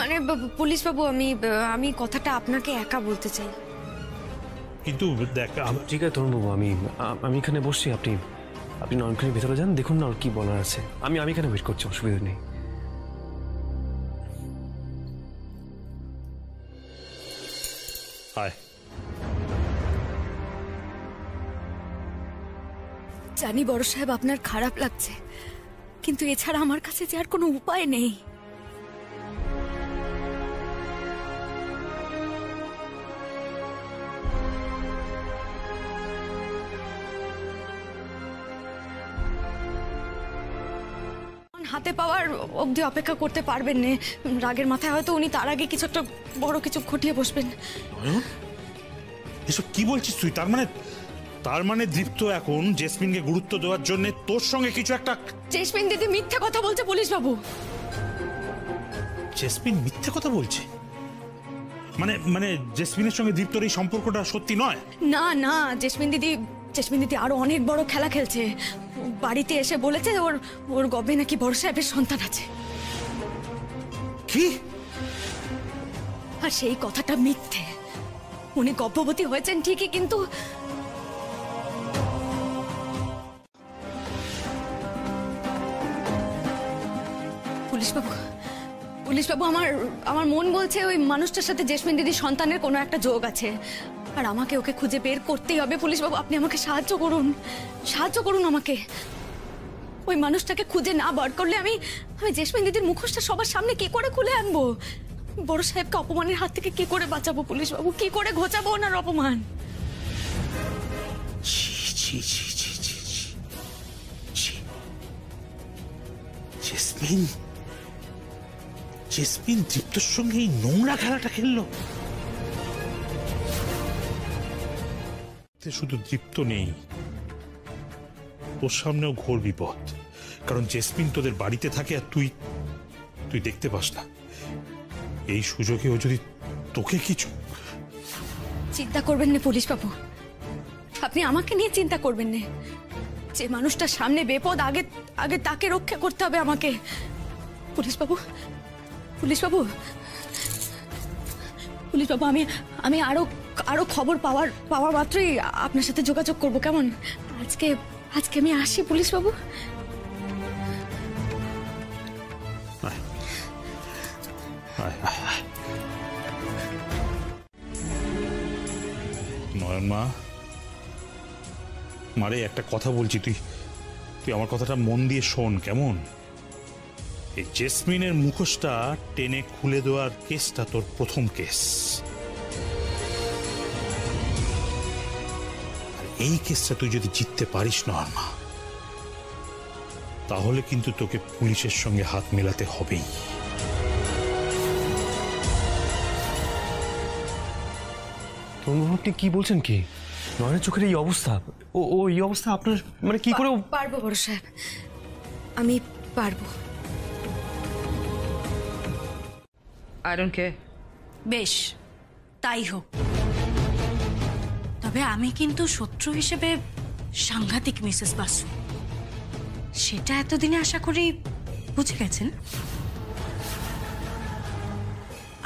মানে পুলিশ বাবু, আমি কথাটা আপনাকে একা বলতে চাই। কিন্তু দেখ, ঠিক আছে তরুণবাবু, আমি এখানে বসছি, আপনি নয়নখানির ভেতরে যান, দেখুন না ওর কি বলার আছে। আমি এখানে ওয়েট করছি, অসুবিধা নেই। জানি বড় সাহেব আপনার খারাপ লাগছে, কিন্তু এছাড়া আমার কাছে যে আর কোনো উপায় নেই। হাতে পাওয়ার অবধি অপেক্ষা করতে পারবেন না। রাগের মাথায় হয়তো উনি তার আগে কিছু একটা বড় কিছু ঘটিয়ে বসবেন। এসব কি বলছিস তুই? তার মানে দীপ্ত এখন জেসমিনকে গুরুত্ব দেওয়ার জন্য তোর সঙ্গে কিছু একটা। জেসমিন দিদি মিথ্যে কথা বলছে পুলিশ বাবু। জেসমিন মিথ্যে কথা বলছে? মানে জেসমিনের সঙ্গে দীপ্তর এই সম্পর্কটা সত্যি নয়? না না, জেসমিন দিদি আরো অনেক বড় খেলা খেলছে। বাড়িতে এসে বলেছে ওর গর্ভে নাকি বড় সাহেবের সন্তান আছে। কি? আর সেই কথাটা মিথ্যে। উনি গর্ভবতী হয়েছেন ঠিকই, কিন্তু পুলিশ বাবু, আমার মন বলছে ওই মানুষটার সাথে জেসমিন দিদির সন্তানের কোনো একটা যোগ আছে, আর আমাকে ওকে খুঁজে বের করতেই হবে। পুলিশ বাবু, আপনি আমাকে সাহায্য করুন আমাকে। ওই মানুষটাকে খুঁজে না বার করলে আমি জেসমিন দিদির মুখোশটা সবার সামনে কি করে খুলে আনবো? বড় সাহেবকে অপমানের হাত থেকে কি করে বাঁচাবো পুলিশ বাবু? কি করে ঘোচাবো ওনার অপমান? জেসমিন দীপ্তর সঙ্গে এই নোংরা খেলাটা খেললো। শুধু দীপ্ত নেই, তোর সামনেও ঘোর বিপদ। কারণ জেসমিন তোদের বাড়িতে থাকে আর তুই দেখতে পাস না। এই সুযোগে ও যদি তোকে কিছু। চিন্তা করবেন না পুলিশ বাবু, আপনি আমাকে নিয়ে চিন্তা করবেন না। যে মানুষটার সামনে বিপদ, আগে তাকে রক্ষা করতে হবে আমাকে। পুলিশ বাবু, আমি আরো খবর পাওয়ার মাত্রই আপনার সাথে যোগাযোগ করব, কেমন? আজকে আমি আসি পুলিশ বাবু। নয়ন মারে একটা কথা বলছি, তুই আমার কথাটা মন দিয়ে শোন, কেমন? এই জেসমিনের মুখোশটা টেনে খুলে দেওয়ার কেসটা তোর প্রথম কেস। আর এই কেসটা তুই যদি জিততে পারিস নয়নমা, তাহলে কিন্তু তোকে পুলিশের সঙ্গে হাত মেলাতে হবেই। আপনি কি বলছেন? কি নয়নের চোখের এই অবস্থা? ও এই অবস্থা আপনার মানে কি করে? পারবো বড় সাহেব, আমি পারবো। বেশ, তাই হোক। তবে আমি কিন্তু শত্রু হিসেবে সাংঘাতিক মিসেস বাসু, সেটা এতদিনে আশা করি বুঝে গেছেন।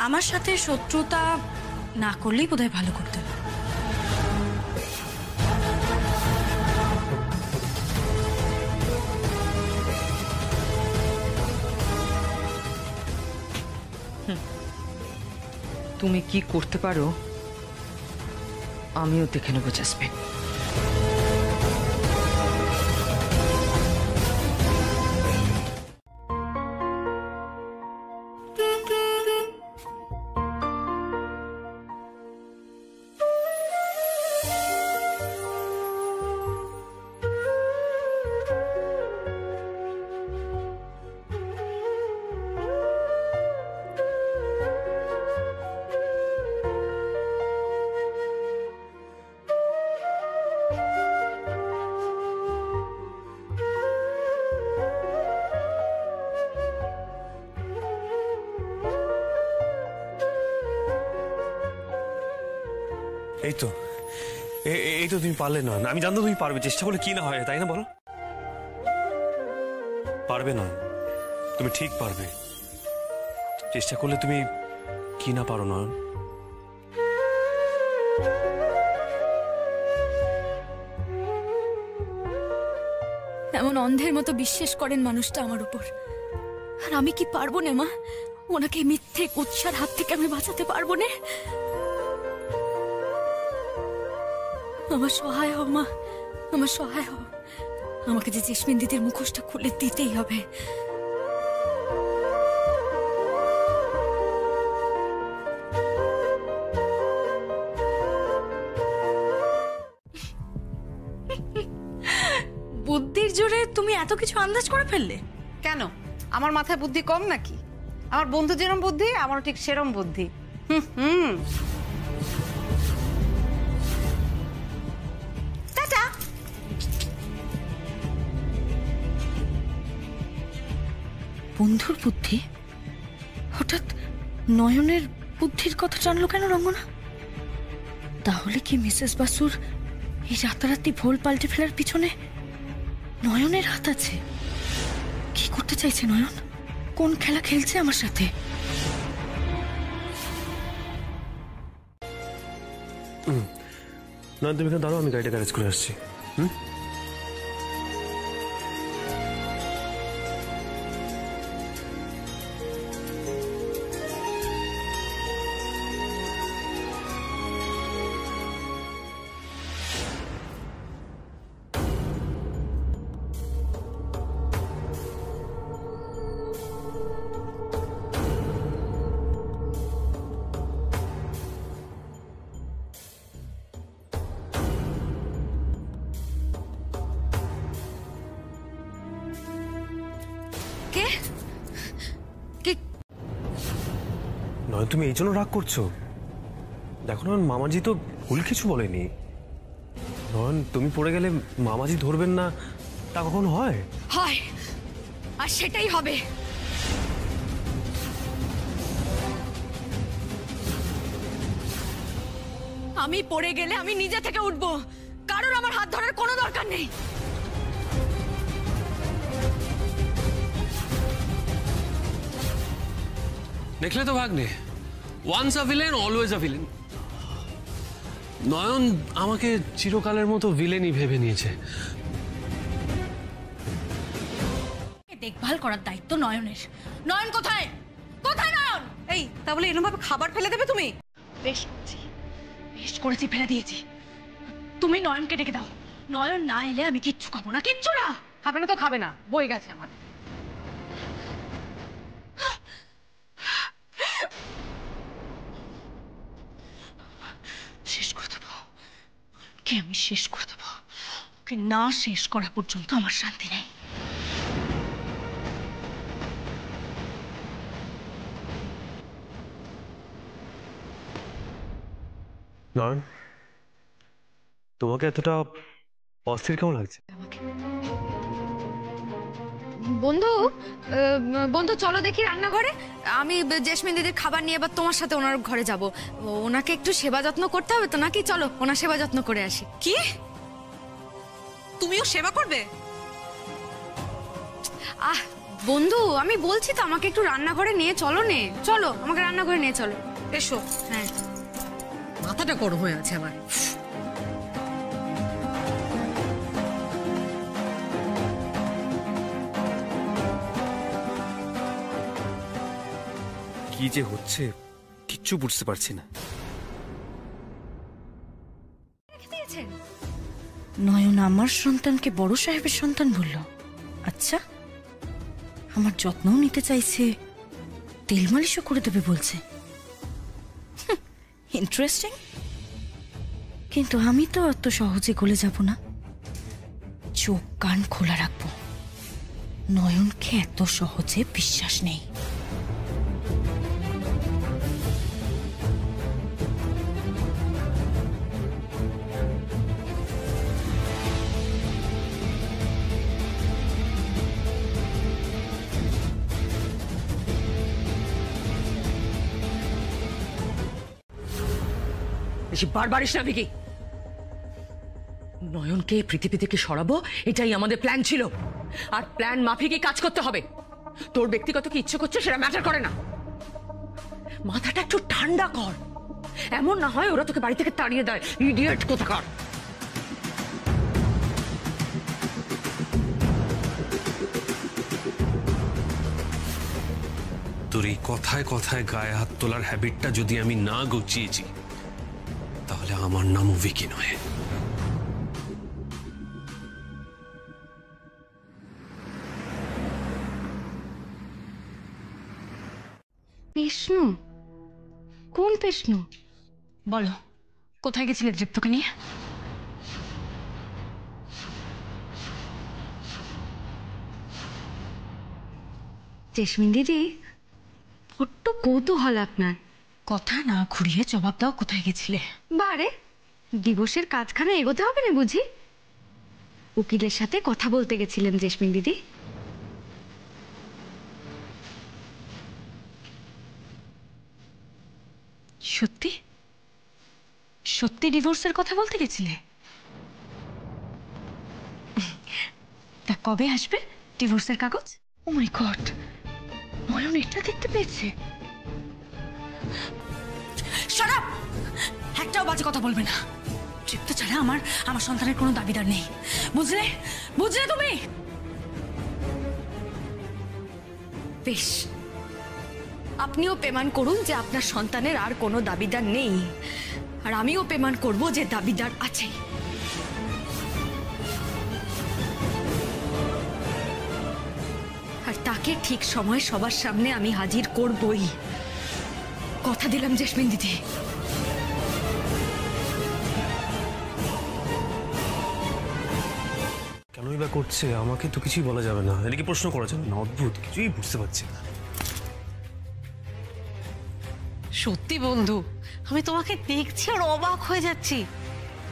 আমার সাথে শত্রুতা না করলেই বোধহয় ভালো করতে। তুমি কি করতে পারো আমিও দেখে নেবো জেসমিন। এই তো তুমি পারলে না। আমি জানতাম তুমি পারবে, চেষ্টা করলে কি না হয়, তাই না? বলো, পারবে না? তুমি ঠিক পারবে। চেষ্টা করলে তুমি কি না পারো নয়ন? এমন অন্ধের মতো বিশ্বাস করেন মানুষটা আমার উপর, আর আমি কি পারবো না মা? ওনাকে মিথ্যে কুৎসার হাত থেকে আমি বাঁচাতে পারবো না? আমার সহায় হও মা, আমার সহায় হও। আমাকে যে জেসমিন দিদির মুখোশটা খুলে দিতেই হবে। বুদ্ধির জোরে তুমি এত কিছু আন্দাজ করে ফেললে? কেন, আমার মাথায় বুদ্ধি কম নাকি? আমার বন্ধু যেরম বুদ্ধি, আমারও ঠিক সেরম বুদ্ধি। হুম। টাটা। বন্ধুর বুদ্ধি? হঠাৎ নয়নের বুদ্ধির কথা জানলো কেন রঙ্গনা? তাহলে কি মিসেস বাসুর এই রাতারাতি ভোল পাল্টে ফেলার পিছনে নয়নের হাত আছে? কি করতে চাইছে নয়ন? কোন খেলা খেলছে আমার সাথে? নয়ন তুমি এখানে দাঁড়াও, আমি গাড়িটা গ্যারেজ করে আসছি। কে কে? নয়ন তুমি এই জন্য রাগ করছো? দেখো নয়ন, মামাজি তো ভুল কিছু বলেনি। নয়ন তুমি পড়ে গেলে মামাজি ধরবেন না, তা কখনো হয়? হয়, আর সেটাই হবে। আমি পড়ে গেলে আমি নিজে থেকে উঠবো, কারোর আমার হাত ধরার কোনো দরকার নেই। দেখলে তো ভাগ্নে, once a villain always a villain. Nayan আমাকে চিরকালের মতো ভিলেনই ভেবে নিয়েছে। দেখভাল করার দায়িত্ব নয়নের। নয়ন কোথায়? কোথায় নয়ন? এই, তা বলে এরকম ভাবে খাবার ফেলে দেবে তুমি? বেশ করেছি, ফেলে দিয়েছি। তুমি নয়নকে ডেকে দাও। নয়ন না এলে আমি কিচ্ছু খাবো না, কিচ্ছু না। খাবে না তো খাবে না, বই গেছে আমার। শেষ করে দেবো কে, আমি শেষ করে দেবো কে। না শেষ করা পর্যন্ত আমার শান্তি নেই। নয়ন, তোমাকে এতটা অস্থির কেমন লাগছে? বন্ধু, বন্ধু চলো দেখি রান্নাঘরে। আমি জেসমিন দিদির খাবার নিয়ে এবার তোমার সাথে ওনার ঘরে যাব। ওনাকে একটু সেবা যত্ন করতে হবে তো নাকি? চলো ওনার সেবা যত্ন করে আসি। কি, তুমিও সেবা করবে? আহ বন্ধু, আমি বলছি তো আমাকে একটু রান্নাঘরে নিয়ে চলো নে। চলো আমাকে রান্নাঘরে নিয়ে চলো। এসো। হ্যাঁ, মাথাটা গরম হয়ে আছে আমার। কি যে হচ্ছে কিচ্ছু বুঝতে পারছি না। নয়ন আমার সন্তানকে বড় সাহেবের সন্তান বলল। আচ্ছা, আমার যত্নও নিতে চাইছে, তেল মালিশও করে দেবে বলছে। ইন্টারেস্টিং। কিন্তু আমি তো অত সহজে গলে যাব না। চোখ কান খোলা রাখবো। নয়নকে এত সহজে বিশ্বাস নেই। বেশি বাড়বাড়িস না ভিকি। নয়নকে পৃথিবী থেকে সরাবো, এটাই আমাদের প্ল্যান ছিল। আর প্ল্যান মাফিকই কাজ করতে হবে। তোর ব্যক্তিগত কি ইচ্ছে করছে সেটা ম্যাটার করে না। মাথাটা একটু ঠান্ডা কর। এমন না হয় ওরা তোকে বাড়ি থেকে তাড়িয়ে দেয়, ইডিয়েট কোথাকার। তোর এই কথায় কথায় গায়ে হাত তোলার হ্যাবিটটা যদি আমি না গুছিয়েছি, তাহলে আমার নামও ভিকি নয়। বিষ্ণু? কোন বিষ্ণু? বলো, কোথায় গেছিলে দীপ্তকে নিয়ে? জেসমিন দিদি, বড্ড কৌতূহল আপনার। কথা না ঘুরিয়ে জবাব দাও, কোথায় গেছিলে? বারে, দিবসের কাজখানে এগোতে হবে না বুঝি? উকিলের সাথে কথা বলতে গেছিলেন জেসমিন দিদি। সত্যি সত্যি ডিভোর্সের কথা বলতে গেছিলে? তা কবে আসবে ডিভোর্সের কাগজ? ও মাই গড, নয়ন এটা দেখতে পেয়েছে। Shut up! একটাও বাজে কথা বলবে না। তৃপ্ত ছাড়া আমার সন্তানের কোনো দাবিদার নেই, বুঝলে? বুঝলে তুমি? বেশ, আপনিও পেমান করুন যে আপনার সন্তানের আর কোনো দাবিদার নেই, আর আমিও পেমান করব যে দাবিদার আছে। আর তাকে ঠিক সময় সবার সামনে আমি হাজির করবই, কথা দিলাম জেসমিন দিদি। কেনই বা করছে আমাকে তো কিছুই বলা যাবে না, এদিকে প্রশ্ন করা যাবে না। অদ্ভুত, কিছুই বুঝতে পারছি না। সত্যি বন্ধু, আমি তোমাকে দেখছি আর অবাক হয়ে যাচ্ছি।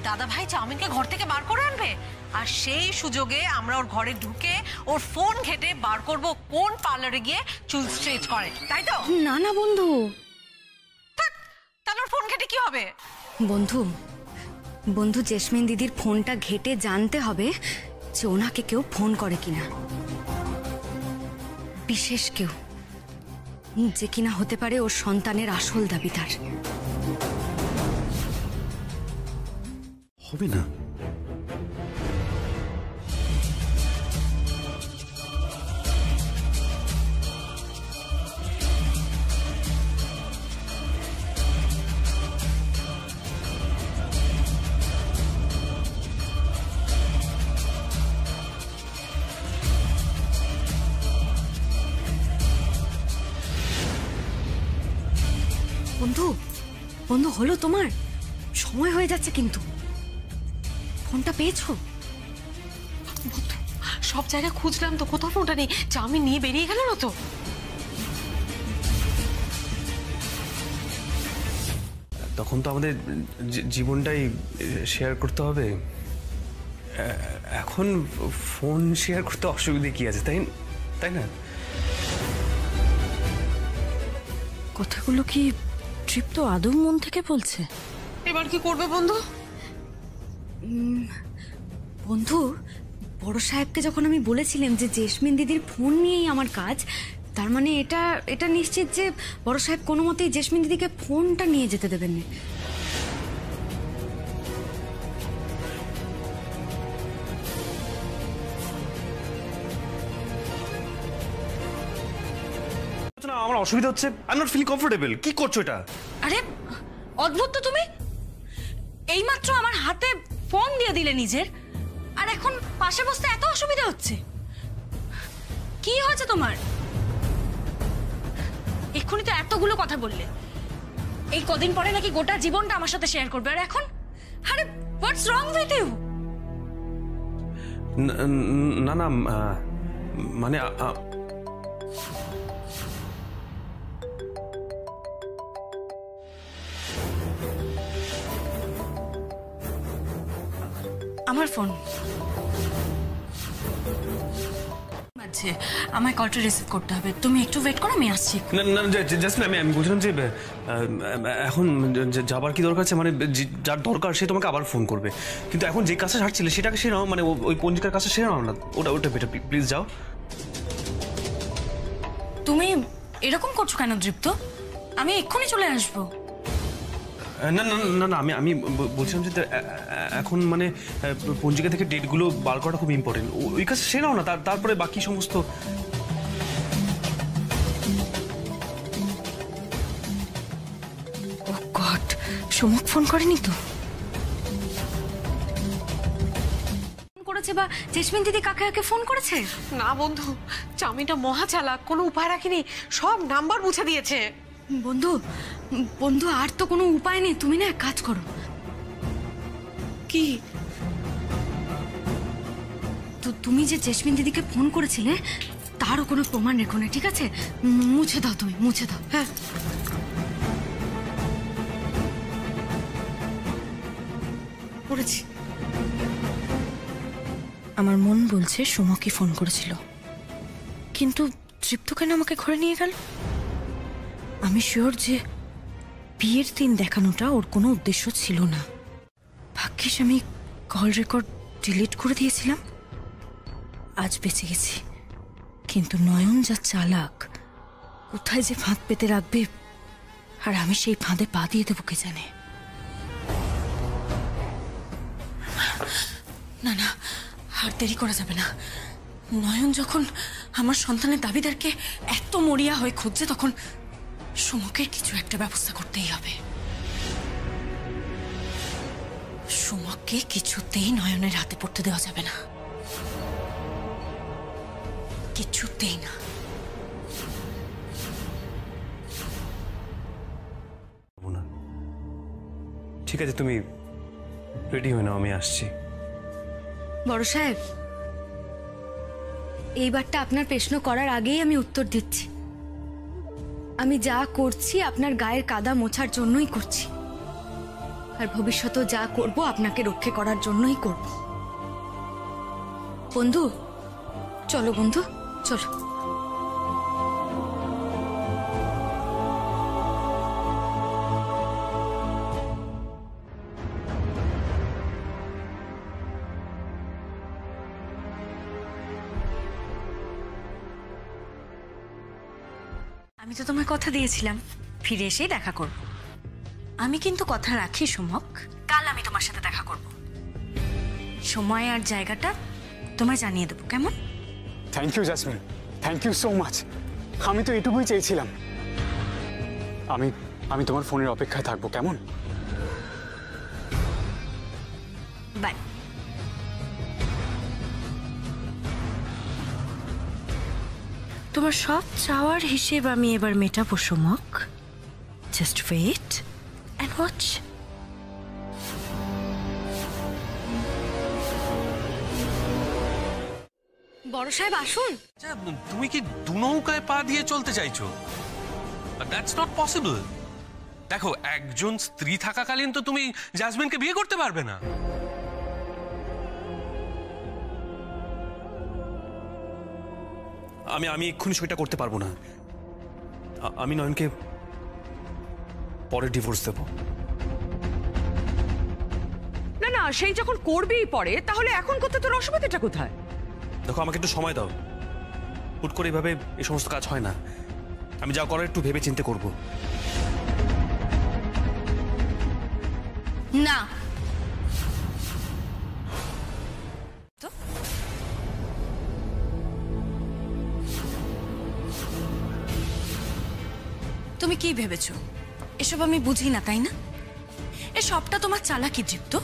দাদা ভাই চাউমিনকে ঘর থেকে বার করে আনবে, আর সেই সুযোগে আমরা ওর ঘরে ঢুকে ওর ফোন ঘেটে বার করব কোন পার্লারে গিয়ে চুল স্ট্রেট করে, তাই তো? না না বন্ধু, তাহলে ওর ফোন ঘেটে কি হবে? বন্ধু বন্ধু জেসমিন দিদির ফোনটা ঘেটে জানতে হবে যে ওনাকে কেউ ফোন করে কিনা, বিশেষ কেউ, যে কিনা হতে পারে ওর সন্তানের আসল দাবিদার। হবে না। বন্ধু বন্ধু, হলো তোমার? সময় হয়ে যাচ্ছে কিন্তু। ফোনটা পেয়েছো? সব জায়গায় খুঁজলাম তো, কোথাও ফোনটা নেই। চাউমিন নিয়ে বেরিয়ে গেল না তো? তখন তো আমাদের জীবনটাই শেয়ার করতে হবে। এখন ফোন শেয়ার করতে অসুবিধে কি আছে, তাই তাই না? কথাগুলো কি তৃপ্ত আদৌ মন থেকে বলছে? এবার কি করবে বন্ধু? বন্ধু, বড় সাহেবকে যখন আমি বলেছিলাম যে জেসমিন দিদির ফোন নিয়েই আমার কাজ, তার মানে এটা নিশ্চিত যে বড় সাহেব কোনো মতেই জেসমিন দিদিকে ফোনটা নিয়ে যেতে দেবেন না। আমার অসুবিধা হচ্ছে, I am not feeling comfortable. কি করছো এটা? আরে অদ্ভুত তো তুমি, এইমাত্র আমার হাতে ফোন দিয়ে দিলে নিজের, আর এখন পাশে বসতে এত অসুবিধা হচ্ছে। কি হয়েছে তোমার? এক্ষুনি তো এতগুলো কথা বললে, এই কদিন পরে নাকি গোটা জীবনটা আমার সাথে শেয়ার করবে, আর এখন আরে হোয়াটস রং উইথ ইউ? না না, মানে আমার ফোন আছে, আমার কলটা রিসিভ করতে হবে। তুমি একটু ওয়েট করো, আমি আসছি। না না, জাস্ট আমি বলছিলাম যে এখন যাবার কি দরকার আছে, মানে যার দরকার সে তোমাকে আবার ফোন করবে, কিন্তু এখন যে কাজটা ছাড়ছিলে সেটাকে সে নাও, মানে ওই পঞ্জিকার কাজটা সে নাও না, ওটা বেটার। প্লিজ যাও। তুমি এরকম করছো কেন দৃপ্ত? আমি এক্ষুনি চলে আসবো। না না না না, আমি বলছিলাম যে এখন মানে পঞ্জিকা থেকে ডেটগুলো বার করাটা খুব ইম্পর্টেন্ট। ওই কাজ সেরাও না, তারপরে বাকি সমস্ত। ও গড, সমক ফোন করেনি তো? করেছে বা জেসমিন দিদি কাকে কাকে ফোন করেছে? না বন্ধু, চাউমিনটা মহা চালাক, কোনো উপায় রাখিনি, সব নাম্বার মুছে দিয়েছে। বন্ধু বন্ধু আর তো কোনো উপায় নেই, তুমি না এক কাজ করো। কি? তো তুমি যে জেসমিন দিদিকে ফোন করেছিলে তারও কোনো প্রমাণ রেখো না, ঠিক আছে? মুছে দাও, তুমি মুছে দাও। হ্যাঁ, করেছি। আমার মন বলছে সমকই ফোন করেছিল, কিন্তু তৃপ্ত কেন আমাকে ঘরে নিয়ে গেল? আমি শিওর যে বিয়ের দিন দেখানোটা ওর কোনো উদ্দেশ্য ছিল না। ভাগ্যিস আমি কল রেকর্ড ডিলিট করে দিয়েছিলাম, আজ বেঁচে গেছি। কিন্তু নয়ন যা চালাক, কোথায় যে ফাঁদ পেতে রাখবে, আর আমি সেই ফাঁদে পা দিয়ে দেবো কে জানে। না না, আর দেরি করা যাবে না। নয়ন যখন আমার সন্তানের দাবিদারকে এত মরিয়া হয়ে খুঁজছে, তখন সমকের কিছু একটা ব্যবস্থা করতেই হবে। সমককে কিছুতেই নয়নের হাতে পড়তে দেওয়া যাবে না, কিছুতেই না। ঠিক আছে, তুমি রেডি হয়ে নাও, আমি আসছি। বড় সাহেব, এইবারটা আপনার প্রশ্ন করার আগেই আমি উত্তর দিচ্ছি। আমি যা করছি আপনার গায়ের কাদা মোছার জন্যই করছি, আর ভবিষ্যতেও যা করব আপনাকে রক্ষা করার জন্যই করব। বন্ধু চলো, বন্ধু চলো। আমি তো তোমায় কথা দিয়েছিলাম ফিরে এসেই দেখা করব। আমি কিন্তু কথা রাখি সমক, কাল আমি তোমার সাথে দেখা করব। সময় আর জায়গাটা তোমায় জানিয়ে দেবো, কেমন? Thank you Jasmine, thank you so much. আমি তো এটুকুই চেয়েছিলাম। আমি তোমার ফোনের অপেক্ষায় থাকবো, কেমন? বাই। তোমার সব চাওয়ার হিসেব আমি এবার মেটাবো সমক। Just wait and watch. বড় সাহেব আসুন। তুমি কি দু নৌকায় পা দিয়ে চলতে চাইছো? That's not possible. দেখো, একজন স্ত্রী থাকাকালীন তো তুমি জাসমিনকে বিয়ে করতে পারবে না। আমি এক্ষুনি সেটা করতে পারবো না। আমি নয়নকে পরে ডিভোর্স দেব। না না, সেই যখন করবেই পরে, তাহলে এখন করতে তোর অসুবিধাটা কোথায়? দেখো, আমাকে একটু সময় দাও। হুট করে এইভাবে এই সমস্ত কাজ হয় না। আমি যা করার একটু ভেবে চিন্তে করব। না, তুমি কি ভেবেছো এসব আমি বুঝি না, তাই না? এ সবটা তোমার চালাকি দৃপ্ত।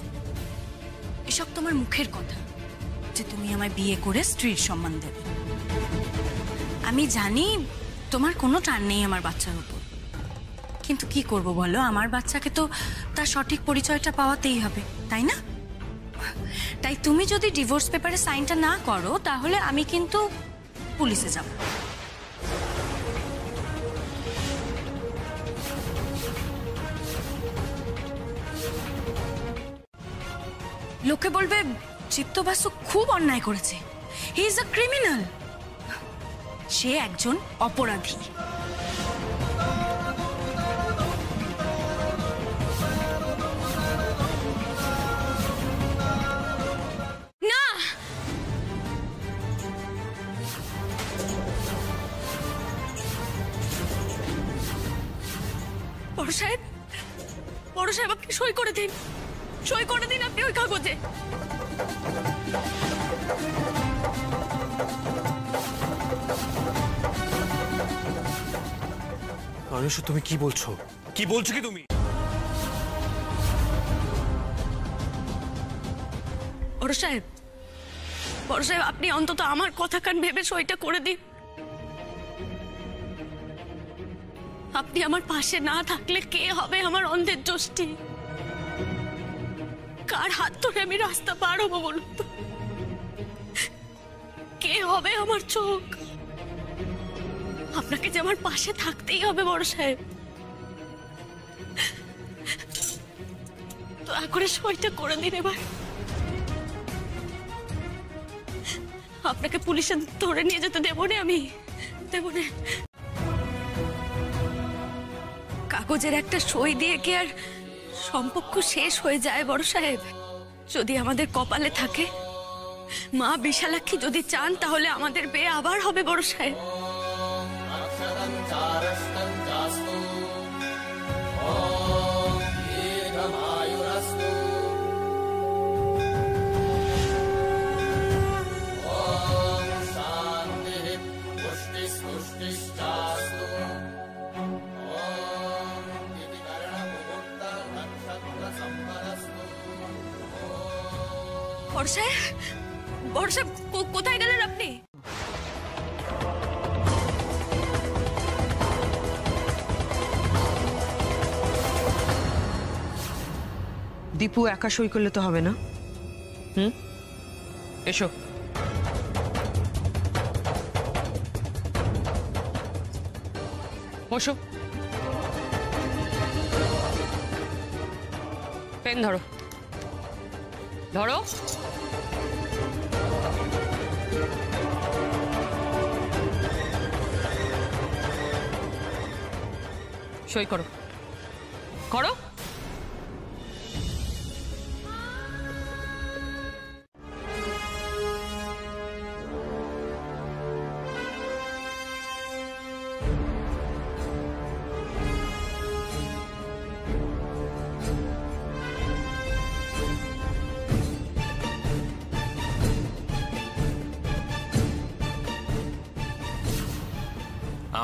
এসব তোমার মুখের কথা যে তুমি আমায় বিয়ে করে স্ত্রীর সম্মান দেবে। আমি জানি তোমার কোনো টান নেই আমার বাচ্চার উপর, কিন্তু কি করব বলো, আমার বাচ্চাকে তো তার সঠিক পরিচয়টা পাওয়াতেই হবে, তাই না? তাই তুমি যদি ডিভোর্স পেপারে সাইনটা না করো, তাহলে আমি কিন্তু পুলিশে যাব। লোকে বলবে চিত্ত বাসু খুব অন্যায় করেছে, হি ইজ আ ক্রিমিনাল। সে একজন অপরাধী। না, বড় সাহেব, বড় সাহেব আপনি সই করে দিন, সই করে দিন আপনি ওই কাগজে। অনিশ, তুমি কি বলছো? কি বলছো কি তুমি? বড় সাহেব, বড় সাহেব আপনি অন্তত আমার কথা কান ভেবে সইটা করে দিন। আপনি আমার পাশে না থাকলে কে হবে আমার অন্ধের যষ্টি? কার হাত ধরে আমি রাস্তা পার হবো বলুন তো? কে হবে আমার চোখ? আপনাকে যে আমার পাশে থাকতেই হবে বড় সাহেব। দয়া করে সইটা করে দিন এবার। আপনাকে পুলিশে ধরে নিয়ে যেতে দেবো না, আমি দেবো না। কাগজের একটা সই দিয়ে কি আর সম্পর্ক শেষ হয়ে যায় বড় সাহেব? যদি আমাদের কপালে থাকে, মা বিশালাক্ষী যদি চান, তাহলে আমাদের বিয়ে আবার হবে বড় সাহেব। বড় সাহেব, বড় সাহেব কোথায় গেলেন আপনি? দীপু একা সই করলে তো হবে না। এসো। বসো। পেন ধরো, ধরো। সই করো, করো।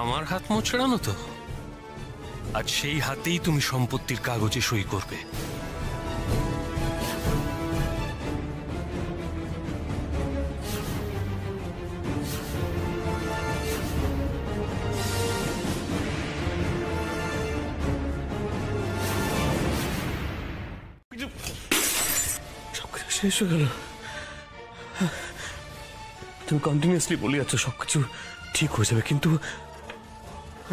আমার হাত মোচড়ানো তো, আজ সেই হাতেই তুমি সম্পত্তির কাগজে সই করবে। সবকিছু শেষ হয়ে গেল। তুমি কন্টিনিউয়াসলি বলে যাচ্ছ সবকিছু ঠিক হয়ে যাবে, কিন্তু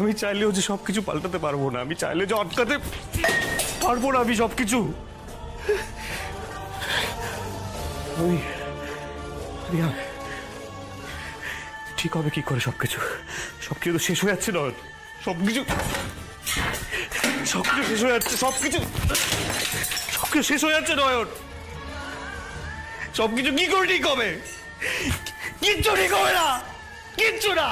আমি চাইলেও যে সবকিছু পাল্টাতে পারবো না। আমি চাইলে যে আটকাতে পারবো না আমি সবকিছু। ঠিক হবে কি করে সবকিছু? সবকিছু তো শেষ হয়ে যাচ্ছে না, সবকিছু শেষ হয়ে যাচ্ছে, সবকিছু শেষ হয়ে যাচ্ছে নয়ন। সবকিছু কি করে ঠিক হবে? কিচ্ছু ঠিক হবে না, কিচ্ছু না।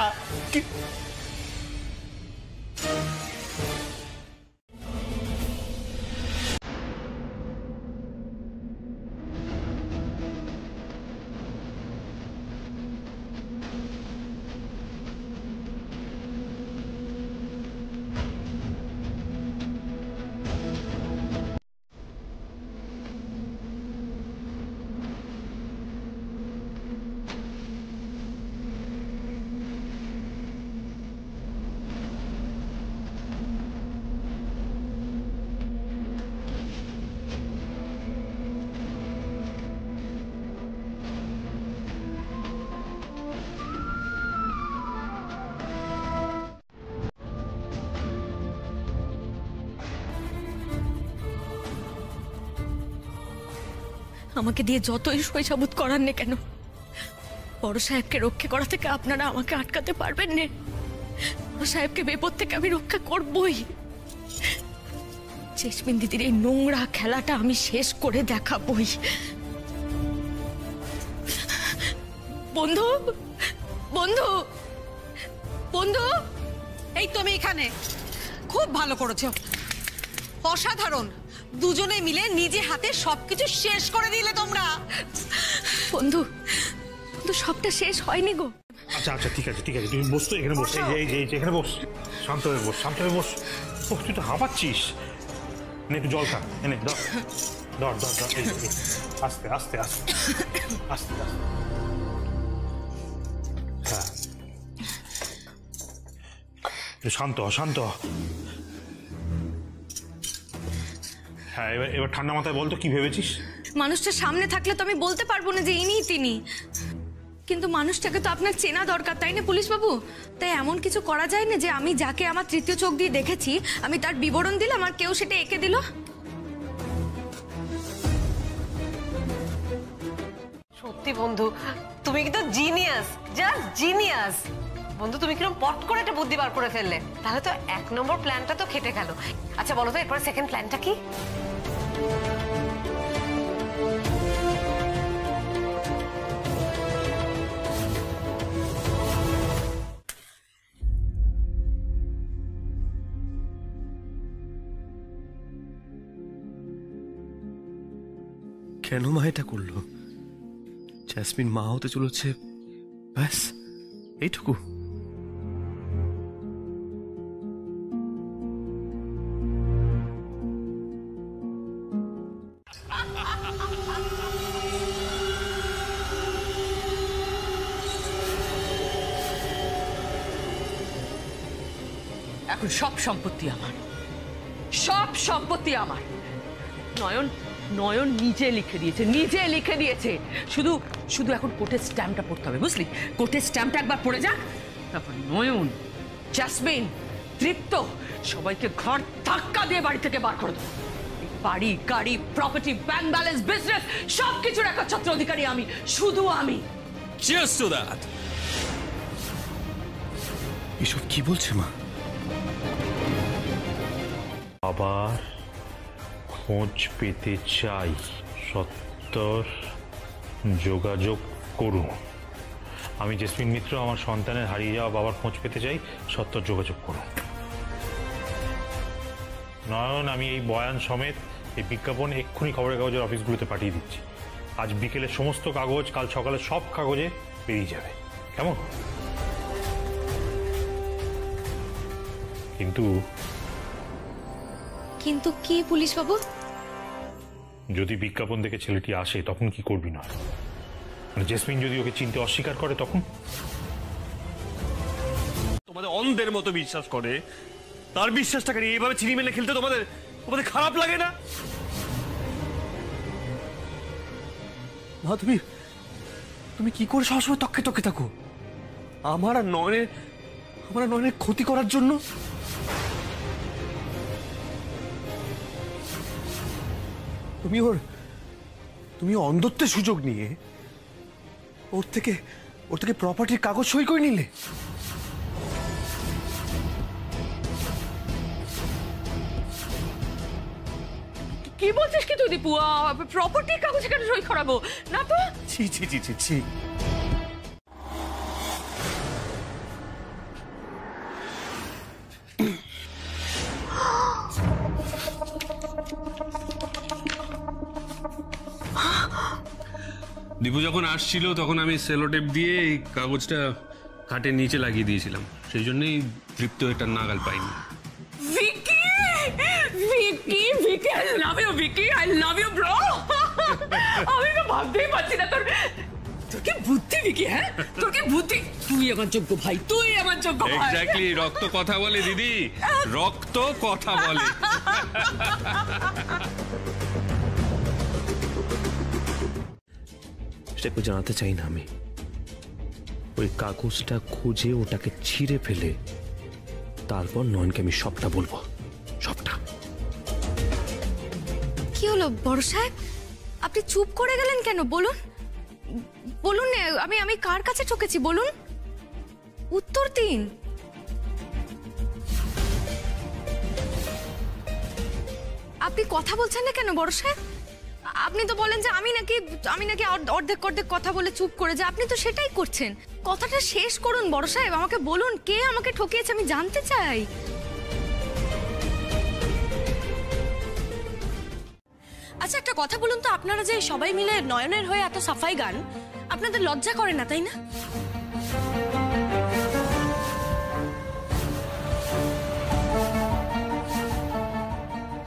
আমাকে দিয়ে যতই সই সাবুত করান না কেন, বড় সাহেবকে রক্ষা করা থেকে আপনারা আমাকে আটকাতে পারবেন না। বড় সাহেবকে বিপদ থেকে আমি রক্ষা করবই। জেসমিন দিদির এই নোংরা খেলাটা আমি শেষ করে দেখাবই। বন্ধু, বন্ধু, বন্ধু, এই তুমি এখানে খুব ভালো করেছো। অসাধারণ। দুজনে মিলে নিজে হাতে সবকিছু শেষ করে দিলে তোমরা। বন্ধু বন্ধু সবটা শেষ হয়নি গো। আচ্ছা আচ্ছা ঠিক আছে ঠিক আছে, তুমি বস তো, এখানে বস, এই এখানে বস, শান্ত হয়ে বস, শান্ত হয়ে বস। ও তুই তো হাঁপাচ্ছিস, নে একটু জল খা, এনে ধর ধর ধর ধর, এই আস্তে আস্তে আস্তে আস্তে আস্তে, হ্যাঁ শান্ত হ, শান্ত হ। হ্যাঁ এবার ঠান্ডা মাথায় বল তো কি ভেবেছিস? মানুষটা সামনে থাকলে তো আমি বলতে পারবো না যে ইনিই তিনি, কিন্তু মানুষটাকে তো আপনার চেনা দরকার, তাই না পুলিশ বাবু? তাই এমন কিছু করা যায় না যে আমি যাকে আমার তৃতীয় চোখ দিয়ে দেখেছি আমি তার বিবরণ দিলাম আর কেউ সেটা এঁকে দিল? সত্যি বন্ধু, তুমি কিন্তু জিনিয়াস, জাস্ট জিনিয়াস। বন্ধু তুমি কিরকম পট করে একটা বুদ্ধি বার করে ফেললে। তাহলে তো 1 নম্বর প্ল্যানটা তো খেটে গেল। আচ্ছা বলো তো এরপরে সেকেন্ড প্ল্যানটা কি? কেন মা এটা করলো? জেসমিন মা হতে চলেছে, ব্যাস এইটুকু। এখন সব সম্পত্তি আমার, সব সম্পত্তি আমার। নয়ন নয়ন নিজে লিখে দিয়েছে, নিজে লিখে দিয়েছে। শুধু শুধু এখন কোর্টের স্ট্যাম্পটা পড়তে হবে, বুঝলি? কোর্টের স্ট্যাম্পটা একবার পড়ে যাক, তারপর নয়ন, জাসমিন, তৃপ্ত সবাইকে ঘর ধাক্কা দিয়ে বাড়ি থেকে বার করে দেবো। বাড়ি, গাড়ি, প্রপার্টি, ব্যাংক ব্যালেন্স, বিজনেস সবকিছুর একচ্ছত্র অধিকারী আমি, শুধু আমি। Cheers to that! এসব কি বলছে মা? আবার খোঁজ পেতে চাই, সত্তর যোগাযোগ করুন। আমি জেসমিন মিত্র, আমার সন্তানের হারিয়ে যাওয়া বাবার খোঁজ পেতে চাই, সত্তর যোগাযোগ করুন। নয়ন, আমি এই বয়ান সমেত এই বিজ্ঞাপন এক্ষুনি খবরের কাগজের অফিসগুলোতে পাঠিয়ে দিচ্ছি। আজ বিকেলে সমস্ত কাগজ, কাল সকালে সব কাগজে বেরিয়ে যাবে, কেমন? কিন্তু কিন্তু কি পুলিশ বাবু? যদি বিজ্ঞাপন দেখে ছেলেটি আসে তখন কি করবি? না জেসমিন যদি ওকে চিনতে অস্বীকার করে তখন? তোমাদের অন্ধের মতো বিশ্বাস করে, তার বিশ্বাসটাকে নিয়ে এইভাবে চিনি মেলে খেলতে তোমাদের তোমাদের খারাপ লাগে না? মা তুমি তুমি কি করে সবসময় তককে তককে থাকো আমার আর নয়নের ক্ষতি করার জন্য? তুমি অন্ধত্বের সুযোগ নিয়ে ওর থেকে প্রপার্টির কাগজ সই করে নিলে। কি বলছিস কি তুই দীপু? প্রপার্টির কাগজে কেন সই করাবো না তো? ছি ছি ছি ছি ছি। দীপু যখন আসছিল তখন আমি সেলোটেপ দিয়ে এই কাগজটা খাটের নিচে লাগিয়ে দিয়েছিলাম, সেই জন্যই তৃপ্ত এটা নাগাল পাইনি। Vicky Vicky Vicky, I love you Vicky, I love you bro. আমি তো ভাবতেই পারছি না তোর কি বুদ্ধি ভিকি। হ্যাঁ তোর কি বুদ্ধি! তুই আমার যোগ্য ভাই, তুই আমার যোগ্য ভাই। এক্স্যাক্টলি, রক্ত কথা বলে দিদি, রক্ত কথা বলে। সেটাকে জানাতে চাই না আমি। ওই কাগজটা খুঁজে ওটাকে ছিঁড়ে ফেলে তারপর নয়নকে আমি সবটা বলবো, সবটা। কি হলো বড় সাহেব, আপনি চুপ করে গেলেন কেন? বলুন বলুন, আমি কার কাছে ঠকেছি বলুন, উত্তর দিন। আপনি কথা বলছেন না কেন বড় সাহেব? আপনি তো বলেন যে আমি নাকি অর্ধেক কথা বলে চুপ করে যে, আপনি তো সেটাই করছেন। কথাটা শেষ করুন বড় সাহেব, আমাকে বলুন কে আমাকে ঠকিয়েছে, আমি জানতে চাই। আচ্ছা একটা কথা বলুন তো, আপনারা যে সবাই মিলে নয়নের হয়ে এত সাফাই গান, আপনাদের লজ্জা করে না তাই না?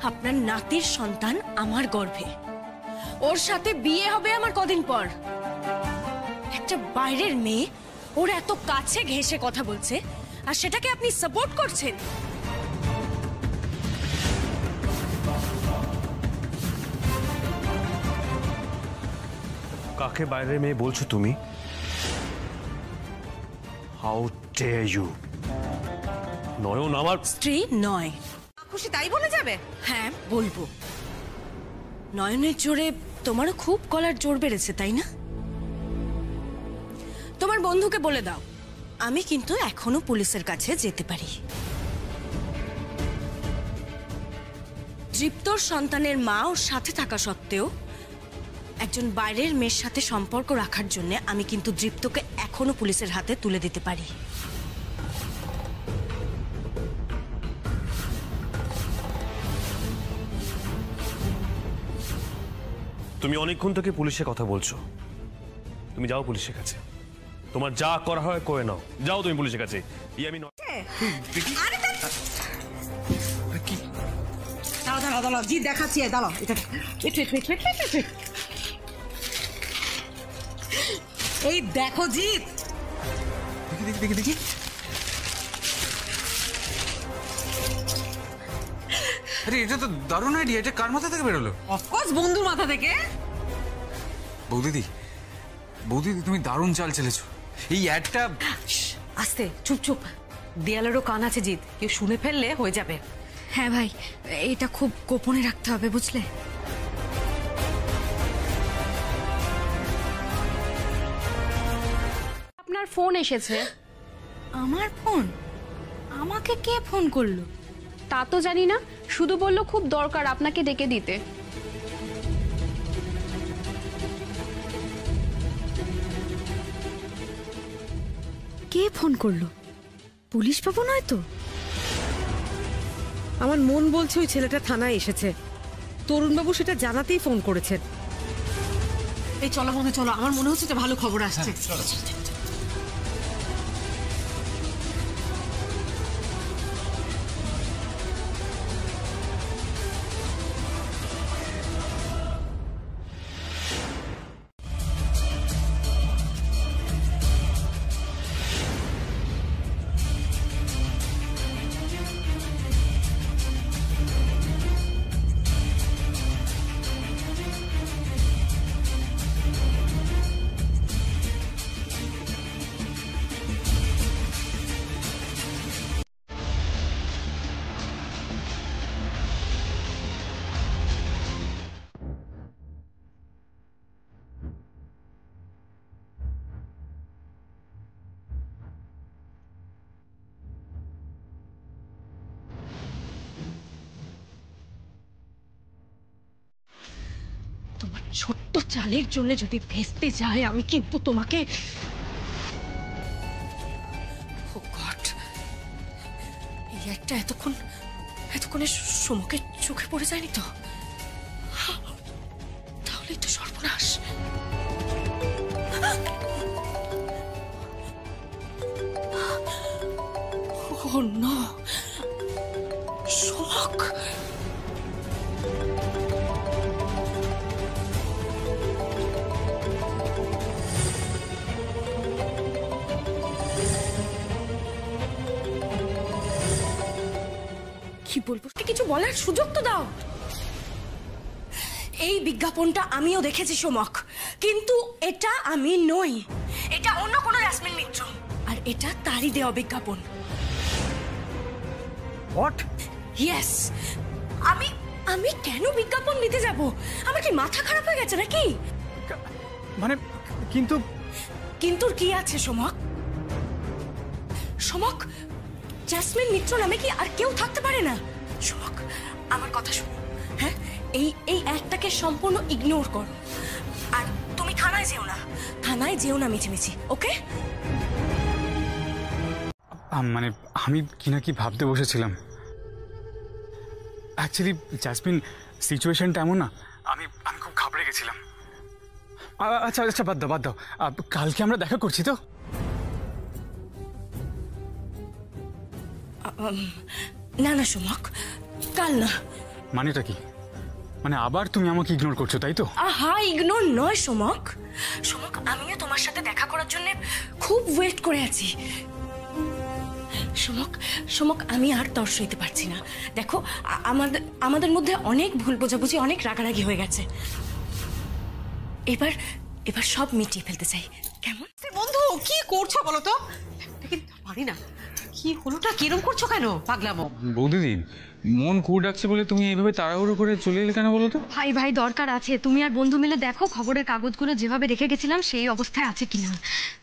আপনার নাতির সন্তান আমার গর্ভে, ওর সাথে বিয়ে হবে আমার কদিন পর। একটা বাইরের মেয়ে ওর এত কাছে ঘেঁষে কথা বলছে, আর সেটাকে আপনি সাপোর্ট করছেন। কাকে বাইরের মেয়ে বলছো তুমি? How dare you! নয়ন আমার স্ত্রী নয়। খুশি তাই বলে যাবে? হ্যাঁ বলবো। নয়নের জোরে তোমারও খুব গলার জোর বেড়েছে তাই না? তোমার বন্ধুকে বলে দাও আমি কিন্তু এখনো পুলিশের কাছে যেতে পারি। দৃপ্তর সন্তানের মা ওর সাথে থাকা সত্ত্বেও একজন বাইরের মেয়ের সাথে সম্পর্ক রাখার জন্য আমি কিন্তু দৃপ্তকে এখনো পুলিশের হাতে তুলে দিতে পারি। তুমি অনেকক্ষণ থেকে পুলিশের কথা বলছো। তুমি যাও পুলিশের কাছে, তোমার যা করা হয় করে নাও। যাও তুমি পুলিশের কাছে। আমি দাঁড়াও দাঁড়াও, জি দেখাচ্ছি, দাঁড়াও। এই দেখো জিৎ, দেখি আরে এটা তো দারুণ আইডিয়া। এটা কার মাথা থেকে বেরোলো? অফকোর্স বন্ধুর মাথা থেকে। বৌদিদি তুমি দারুণ চাল চেলেছো। এই অ্যাডটা আস্তে, চুপ চুপ, দেয়ালেরও কান আছে জিৎ, কেউ শুনে ফেললে হয়ে যাবে। হ্যাঁ ভাই, এটা খুব গোপনে রাখতে হবে বুঝলে। আপনার ফোন এসেছে। আমার ফোন? আমাকে কে ফোন করলো? তা তো জানি না, শুধু বললো খুব দরকার আপনাকে ডেকে দিতে। কে ফোন করলো? পুলিশ বাবু নয় তো? আমার মন বলছে ওই ছেলেটা থানায় এসেছে। তরুণবাবু সেটা জানাতেই ফোন করেছেন। এই চলো বন্ধু চলো, আমার মনে হচ্ছে ভালো খবর আসছে। তোমার ছোট্ট চালের জন্য যদি ভেস্তে যায় আমি কিন্তু তোমাকে। ও গড, এই একটা এতক্ষণে সমুখে চোখে পড়ে যায়নি তো? তাহলেই তো সর্বনাশ। ও নো, সমক। কি বলবো, কিছু বলার সুযোগ তো দাও। এই বিজ্ঞাপনটা আমিও দেখেছি সমক, কিন্তু এটা আমি নই, এটা অন্য কোনো ইয়াসমিন মিত্র, আর এটা তারই দেওয়া বিজ্ঞাপন। হোয়াট? ইয়েস, আমি কেন বিজ্ঞাপন দিতে যাব? আমার কি মাথা খারাপ হয়ে গেছে নাকি? মানে কিন্তু কি আছে সমক? সমক, জাসমিন মিত্র নামে কি আর কেউ থাকতে পারে না? সমক আমার কথা শোনো, হ্যাঁ এই অ্যাডটাকে সম্পূর্ণ ইগনোর করো, আর তুমি থানায় যেও না মিছিমিছি, ওকে? মানে আমি কি না কি ভাবতে বসেছিলাম। অ্যাকচুয়ালি জাসমিন, সিচুয়েশনটা এমন না, আমি গেছিলাম। আচ্ছা আচ্ছা, বাদ দাও বাদ দাও। কালকে আমরা দেখা করছি তো? না না সোমক, কাল না। মানেটা কি? মানে আবার তুমি আমাকে ইগনোর করছো, তাই তো? আহা, ইগনোর নয় সোমক। সোমক, আমিও তোমার সাথে দেখা করার জন্য খুব ওয়েট করে আছি। সোমক সোমক, আমি আর তর সইতে পারছি না। দেখো, আমাদের মধ্যে অনেক ভুল বোঝাবুঝি, অনেক রাগারাগি হয়ে গেছে। এবার এবার সব মিটিয়ে ফেলতে চাই, কেমন? বন্ধু কি করছো বলো তো? পারি না। কি হলোটা কিরম করছো কেন? পাগলামো। বৌদিদি, মন কুড় ডাকছে বলে তুমি এইভাবে তাড়াহুড়ো করে চলে এলে কেন বলো তো? ভাই ভাই দরকার আছে, তুমি আর বন্ধু মিলে দেখো খবরের কাগজগুলো যেভাবে রেখে গেছিলাম সেই অবস্থায় আছে কিনা।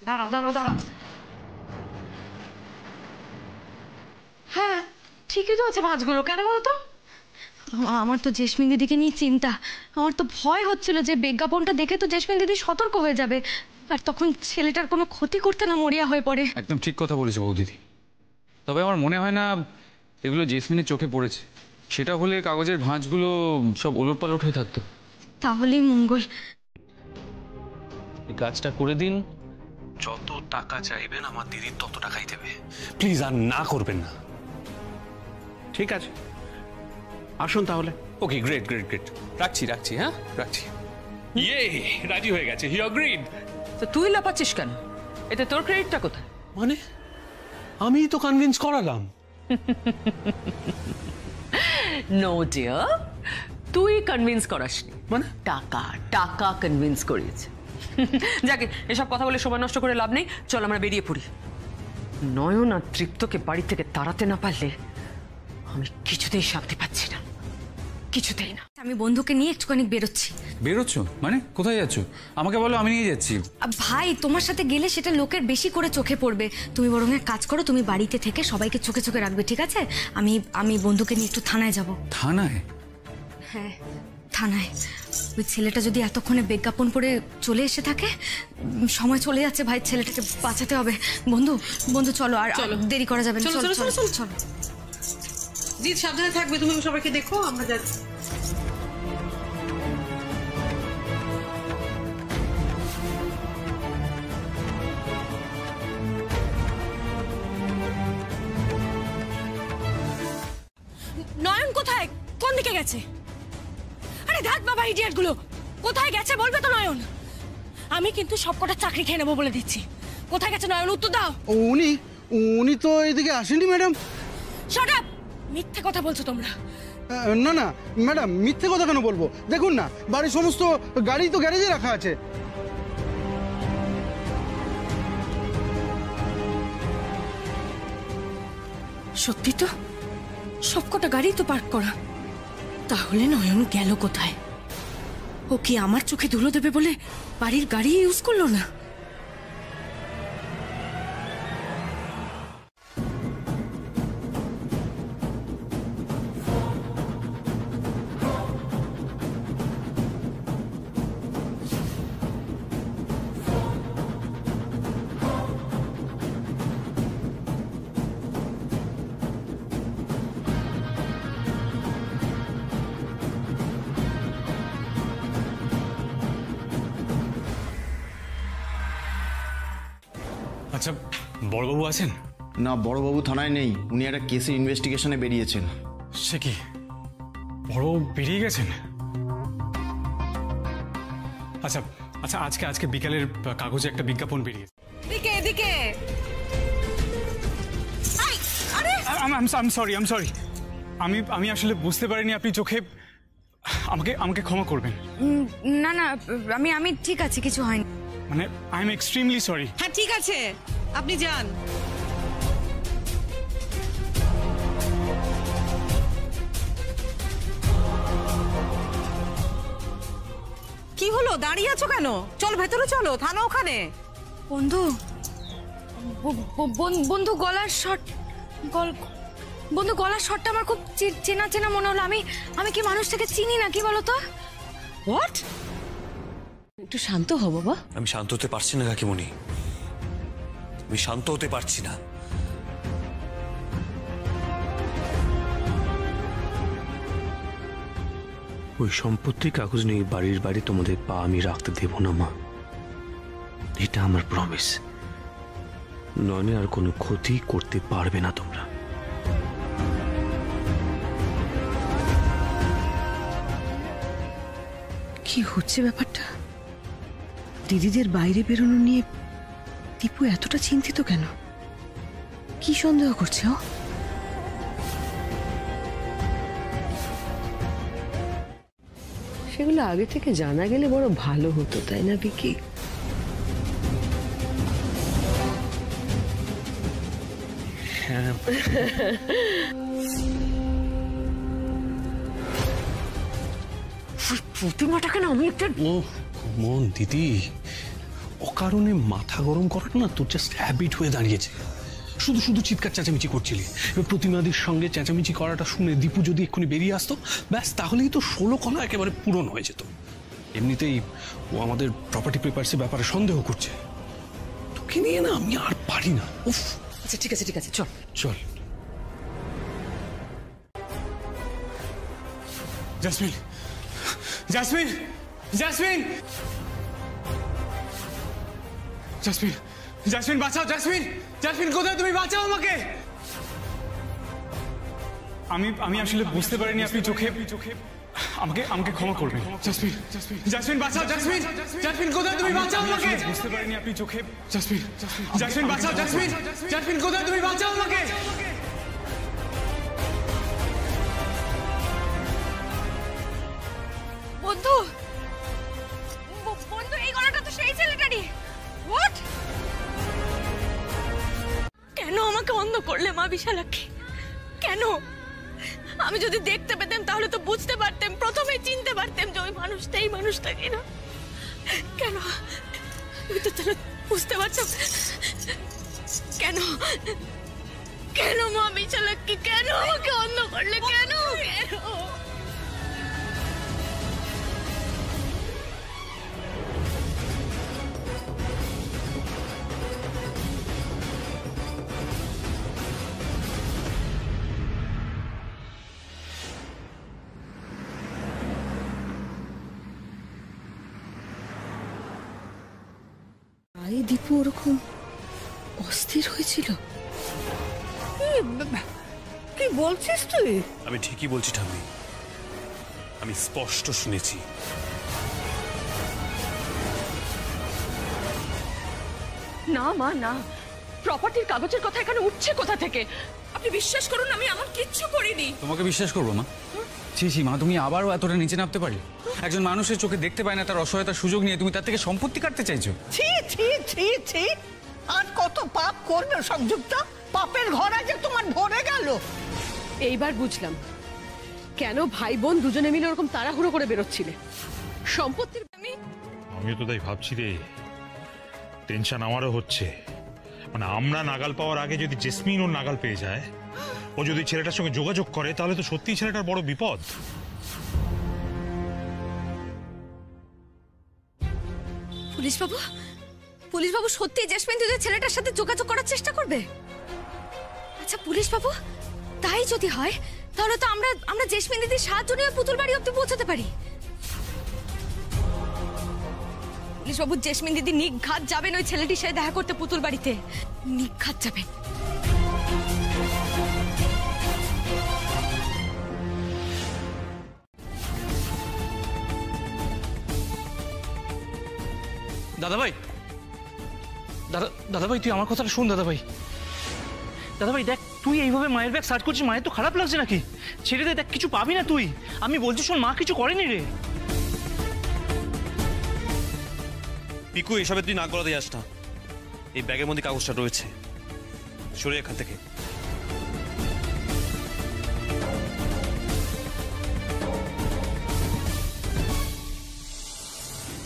দাঁড়াও দাঁড়াও দাঁড়াও। হ্যাঁ ঠিকই তো আছে ভাঁজগুলো, কেন বলো তো? আমার তো জেসমিন দিদিকে নিয়ে চিন্তা। আমার তো ভয় হচ্ছিল যে বিজ্ঞাপনটা দেখে তো জেসমিন দিদি সতর্ক হয়ে যাবে, আর তখন ছেলেটার কোনো ক্ষতি করতে না মরিয়া হয়ে পড়ে। একদম ঠিক কথা বলেছো বৌদিদি। তবে আমার মনে হয় না এগুলো জেসমিনের চোখে পড়েছে। সেটা হলে কাগজের ভাঁজগুলো সব ওলটপালট হয়ে থাকতো। তাহলেই মঙ্গল। এই কাজটা করে দিন, যত টাকা চাইবেন আমার দিদি তত টাকাই দেবে। প্লিজ আর না করবেন না। ঠিক আছে, আসুন তাহলে। ওকে, গ্রেট গ্রেট গ্রেট। রাখছি, হ্যাঁ রাখছি। ইয়ে, রাজি হয়ে গেছে, হি অ্যাগ্রিড। তো তুই লাপাচ্ছিস কেন? এতে তোর ক্রেডিটটা কোথায়? মানে আমিই তো কনভিন্স করালাম। নো ডিয়ার, তুই কনভিন্স করাসনি, মানে টাকা টাকা কনভিন্স করিয়েছে। যাকে এসব কথা বলে সময় নষ্ট করে লাভ নেই, চল আমরা বেরিয়ে পড়ি। নয়ন আর তৃপ্তকে বাড়ি থেকে তাড়াতে না পারলে আমি কিছুতেই শান্তি পাচ্ছি না, কিছুতেই না। আমি বন্ধুকে নিয়ে একটুখানি বেরোচ্ছি। বেরোচ্ছ মানে? কোথায় যাচ্ছ? আমাকে বলো, আমি নিয়ে যাচ্ছি। ভাই, তোমার সাথে গেলে সেটা লোকের বেশি করে চোখে পড়বে। তুমি বরং এক কাজ করো, তুমি বাড়িতে থেকে সবাইকে চোখে চোখে রাখবে, ঠিক আছে? আমি বন্ধুকে নিয়ে একটু থানায় যাব। থানায়? হ্যাঁ, থানায়। ওই ছেলেটা যদি এতক্ষণে বিজ্ঞাপন পড়ে চলে এসে থাকে, সময় চলে যাচ্ছে ভাই, ছেলেটাকে বাঁচাতে হবে। বন্ধু বন্ধু চলো, আর দেরি করা যাবে না। চলো চলো চলো চলো। জিৎ সাবধানে থাকবে, তুমি সবাইকে দেখো, আমরা যাচ্ছি। নয়ন কোথায়? কোন দিকে গেছে? আরে ধাত বাবা, ইডিয়েট গুলো কোথায় গেছে বলবে তো নয়ন? আমি কিন্তু সবকটা চাকরি খেয়ে নেবো বলে দিচ্ছি। কোথায় গেছে নয়ন, উত্তর দাও। উনি তো এদিকে আসেনি ম্যাডাম। শাট আপ, মিথ্যে কথা বলছো তোমরা। না না ম্যাডাম, মিথ্যে কথা কেন বলবো? দেখুন না, বাড়ির সমস্ত গাড়ি তো গ্যারেজে রাখা আছে। সত্যি তো, সবকটা গাড়ি তো পার্ক করা। তাহলে নয়ন গেল কোথায়? ও কি আমার চোখে ধুলো দেবে বলে বাড়ির গাড়ি ইউজ করলো না? আচ্ছা, বড়বাবু আছেন? না, বড়বাবু থানায় নেই, উনি একটা কেসের ইনভেস্টিগেশনে বেরিয়েছেন। সে কি, বড়বাবু বেরিয়ে গেছেন? আচ্ছা আচ্ছা, আজকে বিকালের কাগজে একটা বিজ্ঞাপন বেরিয়েছে। এদিকে এদিকে। I sorry. আমি আসলে বুঝতে পারিনি আপনি চোখে। আমাকে ক্ষমা করবেন। না না, আমি ঠিক আছি, কিছু হয়নি। মানে আই এম এক্সট্রিমলি সরি। হ্যাঁ ঠিক আছে, আপনি যান। কি হলো, দাঁড়িয়ে আছো কেন? চলো ভেতরে চলো, থানা ওখানে। বন্ধু বন্ধু গলার শট, বন্ধু গলার শটটা আমার খুব চেনা চেনা মনে হলো। আমি কি মানুষটাকে চিনি না, কি বলো তো? হোয়াট? একটু শান্ত হও বাবা। আমি শান্ত হতে পারছি না কাকিমণি, আমি শান্ত হতে পারছি না। ওই সম্পত্তির কাগজ নিয়ে বাড়ির বাইরে তোমাদের পা আমি রাখতে দেব না মা, এটা আমার প্রমিস। নয়নের আর কোনো ক্ষতি করতে পারবে না তোমরা। কি হচ্ছে ব্যাপারটা? দিদিদের বাইরে বেরোনো নিয়ে দীপু এতটা চিন্তিত কেন? কি সন্দেহ করছে ও? সেগুলো আগে থেকে জানা গেলে বড় ভালো হতো, তাই না বিকি? হ্যাঁ, প্রতিমাটাকে না আমি একটা মন দিদি, অকারণে মাথা গরম করাটা না তোর জাস্ট হ্যাবিট হয়ে দাঁড়িয়েছে। শুধু শুধু চিৎকার চেঁচামেচি করছিলি। এবার প্রতিমাদির সঙ্গে চেঁচামেচি করাটা শুনে দীপু যদি এক্ষুনি বেরিয়ে আসতো, ব্যাস তাহলেই তো 16 কণা একেবারে পূরণ হয়ে যেত। এমনিতেই ও আমাদের প্রপার্টি পেপারসের ব্যাপারে সন্দেহ করছে। তোকে নিয়ে না আমি আর পারি না। উফ। আচ্ছা ঠিক আছে ঠিক আছে, চল চল। Jasmine, jasmine, jasmine, jasmine, jasmine বাঁচাও! জাসমিন, জাসমিন কোথায় তুমি? বাঁচাও আমাকে! আমি আসলে বুঝতে পারিনি আপনি চোখে আমাকে ক্ষমা করবেন। জাসমিন, জাসমিন বাঁচাও! জাসমিন, জাসমিন কোথায় তুমি? বাঁচাও আমাকে! বুঝতে পারিনি আপনি চোখে। জাসমিন, জাসমিন বাঁচাও! জাসমিন, জাসমিন কোথায় তুমি? বাঁচাও আমাকে! বন্ধু, বন্ধু, এই গলাটা তো সেই ছেলেটারই। হোয়াট? কেন আমাকে অন্ধ করলে মা বিশালাক্ষী? কেন? আমি যদি দেখতে পেতাম তাহলে তো বুঝতে পারতাম, প্রথমে চিনতে পারতাম যে ওই মানুষটা এই মানুষটা কিনা। কেন? আমি তো তাহলে বুঝতে পারতাম। কেন? কেন মা বিশালাক্ষী? কেন আমাকে অন্ধ করলে? কেন? কেন? আরে দীপু ওরকম অস্থির হয়েছিল? কি বলছিস তুই? আমি ঠিকই বলছি ঠাম্মি, আমি স্পষ্ট শুনেছি। না মা না, প্রপার্টির কাগজের কথা এখানে উঠছে কোথা থেকে? আপনি বিশ্বাস করুন, আমি আমার কিচ্ছু করিনি। তোমাকে বিশ্বাস করবো মা? ছি ছি মা, তুমি আবারও এতটা নিচে নামতে পারি? একজন মানুষের চোখে দেখতে পায় না, তার অসহায়তার সুযোগ নিয়ে তুমি তার থেকে সম্পত্তি কাটতে চাইছো? ছি ছি ছি ছি, আর কত পাপ করবে সংযুক্তা? পাপের ঘোড়া যে তোমার ভরে গেল। এইবার বুঝলাম কেন ভাই বোন দুজনে মিলে ওরকম তাড়াহুড়ো করে বেরোচ্ছিলে। সম্পত্তির আমিও তো তাই ভাবছি রে, টেনশন আমারও হচ্ছে। মানে আমরা নাগাল পাওয়ার আগে যদি জেসমিন ওর নাগাল পেয়ে যায়, ও যদি ছেলেটার সঙ্গে যোগাযোগ করে, তাহলে তো সত্যিই ছেলেটার বড় বিপদ। পুলিশ বাবু সত্যি জেসমিন দিদির ছেলেটার সাথে যোগাযোগ করার চেষ্টা করবে? আচ্ছা পুলিশ বাবু, তাই যদি হয় তাহলে তো আমরা জেসমিন দিদির সাহায্য নিয়ে পুতুল বাড়ি অব্দি পৌঁছাতে পারি। পুলিশ বাবু, জেসমিন দিদি নিঘাত যাবেন ওই ছেলেটির সাথে দেখা করতে পুতুল বাড়িতে, নিঘাত যাবেন। দাদাভাই, দাদাভাই তুই আমার কথাটা শোন। দাদাভাই, দাদাভাই দেখ, তুই এইভাবে মায়ের ব্যাগ সার্চ করছিস, মায়ের তো খারাপ লাগছে নাকি? ছেড়ে দে, দেখ কিছু পাবি না তুই। আমি বলছি শোন, মা কিছু করেনি রে। পিকু, এসবে তুই নাক গলাতে যাস না। এই ব্যাগের মধ্যে কাগজটা রয়েছে, সরে এখান থেকে।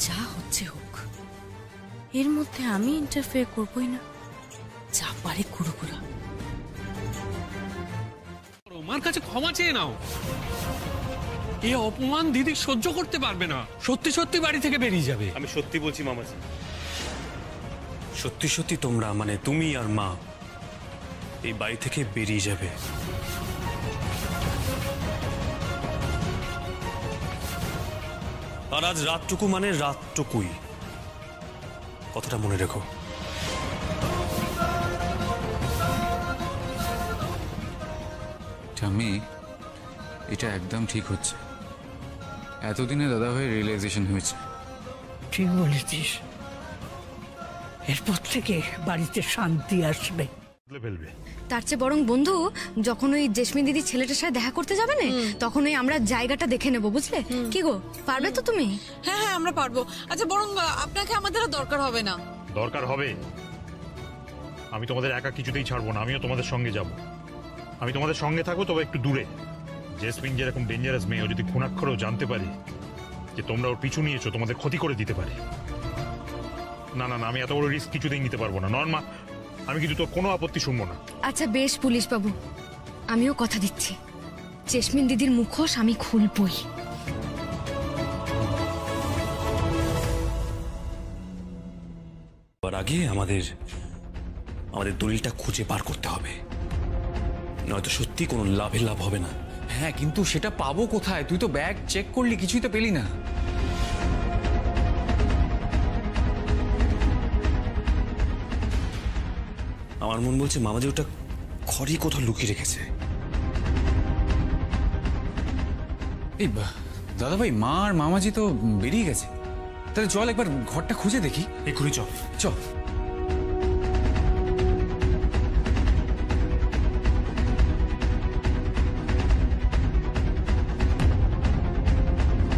যা হচ্ছে হোক, এর মধ্যে আমি ইন্টারফেয়ার করবই না। যা পারে কুড়ুকুড়া। মার কাছে ক্ষমা চেয়ে নাও। এই অপমান দিদি সহ্য করতে পারবে না। সত্যি সত্যি বাড়ি থেকে বেরিয়ে যাবে। আমি সত্যি বলছি মামাজি, সত্যি সত্যি তোমরা, মানে তুমি আর মা, এই বাড়ি থেকে বেরিয়ে যাবে। আর আজ রাতটুকু মানে রাতটুকুই, কথাটা মনে রেখো। ঠাম্মি, এটা একদম ঠিক হচ্ছে। এতদিনে দাদাভাইয়ের রিয়েলাইজেশন হয়েছে। ঠিক বলেছিস, এরপর থেকে বাড়িতে শান্তি আসবে। তার চেয়ে বরং বন্ধু, যখন ওই জেসমিন দিদি ছেলেটার সাথে দেখা করতে যাবে না, তখন ওই আমরা জায়গাটা দেখে নেব, বুঝলে? কি গো, পারবে তো তুমি? হ্যাঁ হ্যাঁ, আমরা পারবো। আচ্ছা, বরং আপনাকে আমাদের আর দরকার হবে না। দরকার হবে। আমি তোমাদের একা কিছুতেই ছাড়বো না, আমিও তোমাদের সঙ্গে যাব। আমি তোমাদের সঙ্গে থাকবো, তবে একটু দূরে। জেসমিন যেরকম ডেঞ্জারাস মেয়ে, ও যদি খুনাক্ষরেও জানতে পারি যে তোমরা ওর পিছু নিয়েছো, তোমাদের ক্ষতি করে দিতে পারে। না না না, আমি এত বড় রিস্ক কিছুতেই নিতে পারবো না। নর্মা, আমি কিন্তু তোর কোনো আপত্তি শুনবো না। আচ্ছা বেশ পুলিশ বাবু, আমিও কথা দিচ্ছি, জেসমিন দিদির মুখোশ আমি খুলবই। আগে আমাদের দলিলটা খুঁজে বার করতে হবে, নয়তো সত্যি কোনো লাভের লাভ হবে না। হ্যাঁ, কিন্তু সেটা পাবো কোথায়? তুই তো ব্যাগ চেক করলি, কিছুই তো পেলি না। আমার মন বলছে মামাজি ওটা ঘরে কোথাও লুকিয়ে রেখেছে। এই দাদাভাই, মা আর মামাজি তো বেরিয়ে গেছে। তাহলে চল একবার ঘরটা খুঁজে দেখি। এক্ষুনি চল। চল।